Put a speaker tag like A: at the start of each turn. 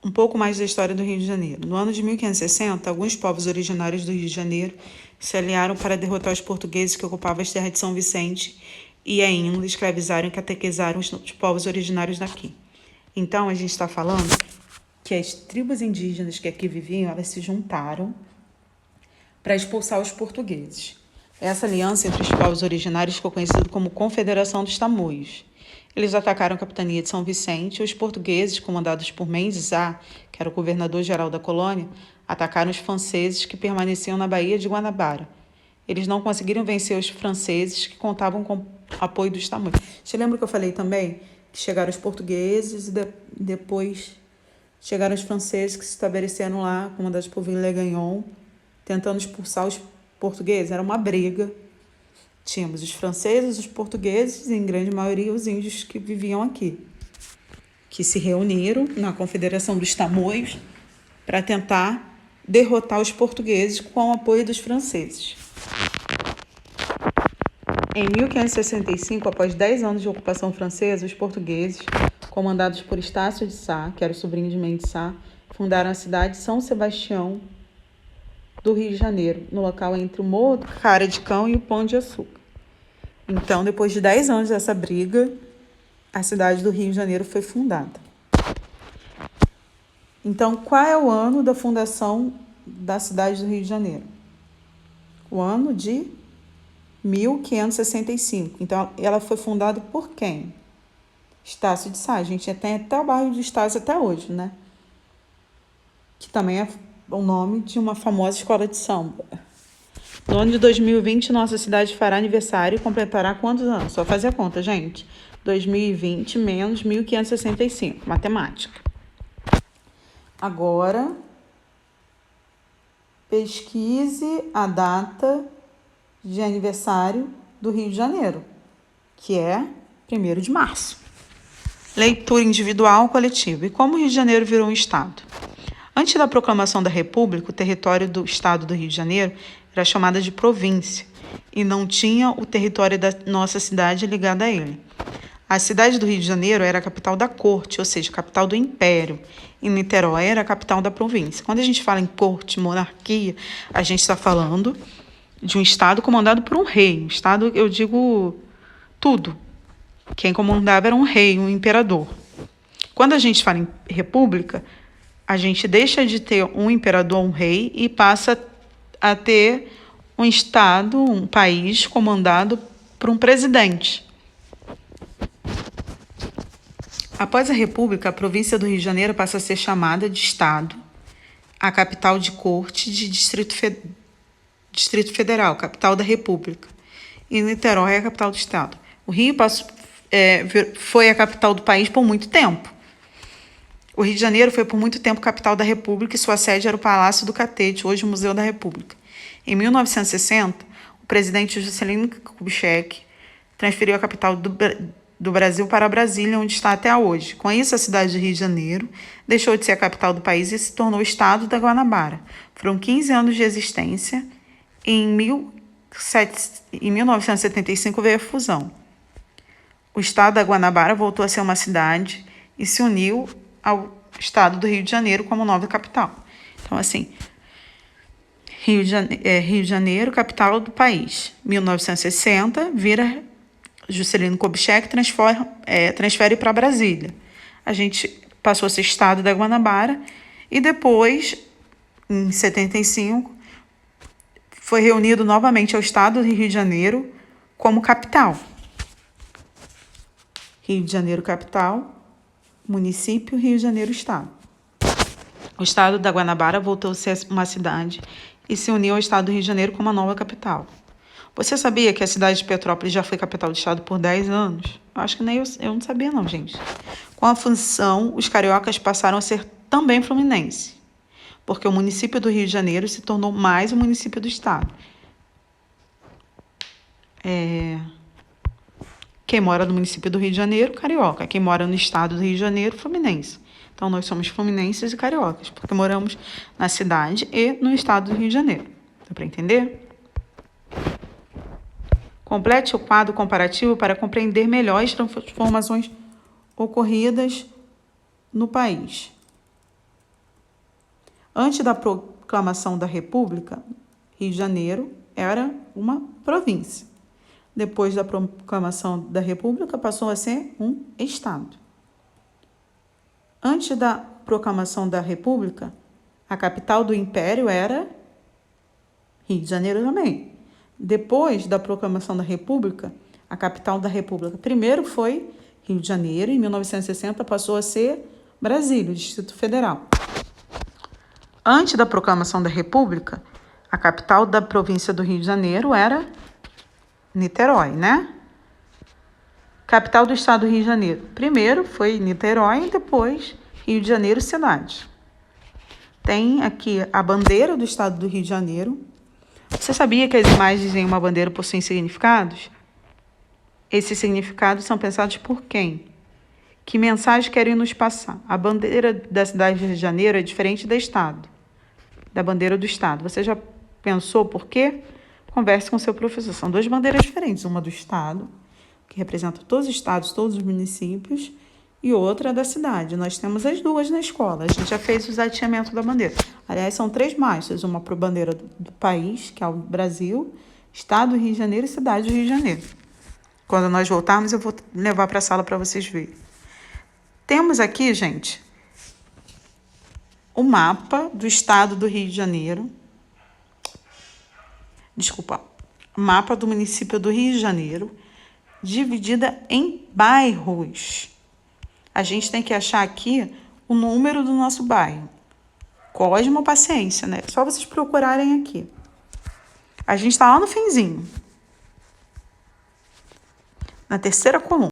A: Um pouco mais da história do Rio de Janeiro. No ano de 1560, alguns povos originários do Rio de Janeiro se aliaram para derrotar os portugueses que ocupavam as terras de São Vicente e ainda escravizaram e catequizaram os povos originários daqui. Então, a gente está falando que as tribos indígenas que aqui viviam, elas se juntaram para expulsar os portugueses. Essa aliança entre os povos originários ficou conhecida como Confederação dos Tamoios. Eles atacaram a capitania de São Vicente e os portugueses, comandados por Mendes A, que era o governador-geral da colônia, atacaram os franceses que permaneciam na Baía de Guanabara. Eles não conseguiram vencer os franceses, que contavam com o apoio dos tamoios. Você lembra que eu falei também que chegaram os portugueses e depois chegaram os franceses que se estabeleceram lá, comandados por Villegagnon, tentando expulsar os portugueses? Era uma briga. Tínhamos os franceses, os portugueses e, em grande maioria, os índios que viviam aqui, que se reuniram na Confederação dos Tamoios para tentar derrotar os portugueses com o apoio dos franceses. Em 1565, após 10 anos de ocupação francesa, os portugueses, comandados por Estácio de Sá, que era o sobrinho de Mendes Sá, fundaram a cidade de São Sebastião do Rio de Janeiro, no local entre o Morro do Cara de Cão e o Pão de Açúcar. Então, depois de 10 anos dessa briga, a cidade do Rio de Janeiro foi fundada. Então, qual é o ano da fundação da cidade do Rio de Janeiro? O ano de 1565. Então, ela foi fundada por quem? Estácio de Sá. A gente tem até o bairro de Estácio até hoje, né? Que também é o nome de uma famosa escola de samba. No ano de 2020, nossa cidade fará aniversário e completará quantos anos? Só fazer a conta, gente. 2020 menos 1565. Matemática. Agora, pesquise a data de aniversário do Rio de Janeiro, que é 1º de março. Leitura individual ou coletiva. E como o Rio de Janeiro virou um estado? Antes da proclamação da República, o território do estado do Rio de Janeiro era chamado de província e não tinha o território da nossa cidade ligado a ele. A cidade do Rio de Janeiro era a capital da corte, ou seja, a capital do império, e Niterói era a capital da província. Quando a gente fala em corte, monarquia, a gente está falando de um estado comandado por um rei. Um estado, eu digo, tudo. Quem comandava era um rei, um imperador. Quando a gente fala em república, a gente deixa de ter um imperador, um rei, e passa a ter um estado, um país comandado por um presidente. Após a República, a província do Rio de Janeiro passa a ser chamada de Estado, a capital de corte de Distrito Federal, capital da República. E Niterói é a capital do Estado. O Rio foi a capital do país por muito tempo. O Rio de Janeiro foi por muito tempo capital da República e sua sede era o Palácio do Catete, hoje o Museu da República. Em 1960, o presidente Juscelino Kubitschek transferiu a capital do Brasil para Brasília, onde está até hoje. Com isso, a cidade do Rio de Janeiro deixou de ser a capital do país e se tornou o estado da Guanabara. Foram 15 anos de existência e em 1975 veio a fusão. O estado da Guanabara voltou a ser uma cidade e se uniu ao estado do Rio de Janeiro como nova capital. Então, assim, Rio de Janeiro, capital do país. 1960, vira Juscelino Kubitschek, transfere para Brasília. A gente passou a ser estado da Guanabara e depois, em 75, foi reunido novamente ao estado do Rio de Janeiro como capital. Rio de Janeiro, capital, município, Rio de Janeiro, estado. O estado da Guanabara voltou a ser uma cidade e se uniu ao estado do Rio de Janeiro como a nova capital. Você sabia que a cidade de Petrópolis já foi capital do estado por 10 anos? Eu acho que nem eu não sabia não, gente. Com a fusão, os cariocas passaram a ser também fluminenses, porque o município do Rio de Janeiro se tornou mais um município do estado. Quem mora no município do Rio de Janeiro, carioca. Quem mora no estado do Rio de Janeiro, fluminense. Então, nós somos fluminenses e cariocas, porque moramos na cidade e no estado do Rio de Janeiro. Dá para entender? Complete o quadro comparativo para compreender melhor as transformações ocorridas no país. Antes da proclamação da República, Rio de Janeiro era uma província. Depois da proclamação da República, passou a ser um estado. Antes da proclamação da República, a capital do Império era Rio de Janeiro também. Depois da proclamação da República, a capital da República primeiro foi Rio de Janeiro, em 1960 passou a ser Brasília, o Distrito Federal. Antes da proclamação da República, a capital da província do Rio de Janeiro era Niterói, né? Capital do estado do Rio de Janeiro. Primeiro foi Niterói e depois Rio de Janeiro, cidade. Tem aqui a bandeira do estado do Rio de Janeiro. Você sabia que as imagens em uma bandeira possuem significados? Esses significados são pensados por quem? Que mensagem querem nos passar? A bandeira da cidade de Rio de Janeiro é diferente da bandeira do estado. Você já pensou por quê? Converse com seu professor. São duas bandeiras diferentes. Uma do estado, que representa todos os estados, todos os municípios, e outra da cidade. Nós temos as duas na escola. A gente já fez o zateamento da bandeira. Aliás, são 3 mastros. Uma para a bandeira do país, que é o Brasil, estado do Rio de Janeiro e cidade do Rio de Janeiro. Quando nós voltarmos, eu vou levar para a sala para vocês verem. Temos aqui, gente, o mapa do estado do Rio de Janeiro. Desculpa, mapa do município do Rio de Janeiro, dividida em bairros. A gente tem que achar aqui o número do nosso bairro. Cosmo, paciência, né? Só vocês procurarem aqui. A gente está lá no finzinho. Na terceira coluna.